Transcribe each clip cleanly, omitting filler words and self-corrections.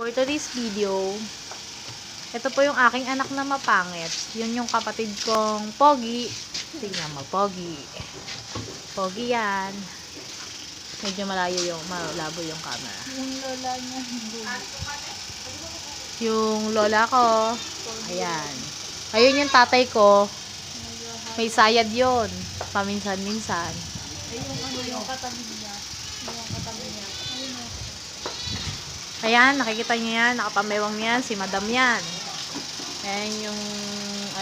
For today's video, ito po yung aking anak na mapangit. Yun yung kapatid kong Pogi. Tingnan mo, Pogi. Pogi yan. Medyo malabo yung camera. Yung lola niya. Yung lola ko, ayan. Ayun yung tatay ko. May sayad yun. Paminsan-minsan. Yung katabi niya. Yung katabi niya. Ayan, nakikita niyo yan. Nakapamewang yan. Si madam yan. Ayan yung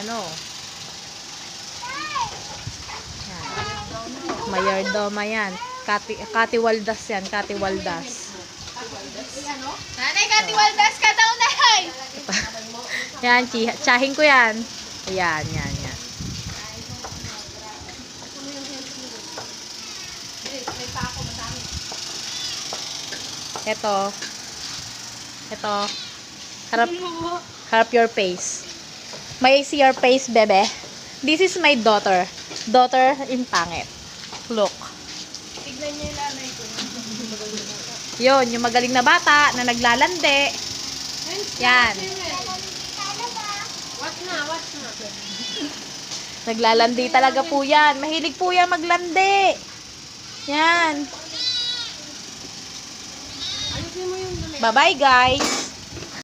ano. Yan. Mayordoma yan. Kati Waldas yan. Kati Waldas. Nanay, Kati Waldas ka daw, Nay! Yan, tsahin ko yan. Ayan, yan, yan. Ito. Harap your face. May I see your face, bebe? This is my daughter. Daughter in pangit. Look. Tignan niyo yung nanay ko. Yun, yung magaling na bata na naglalande. Yan. Watch na. Naglalandi talaga po yan. Mahilig po yan maglandi. Yan. Ayusin mo yung nanay. Bye-bye, guys.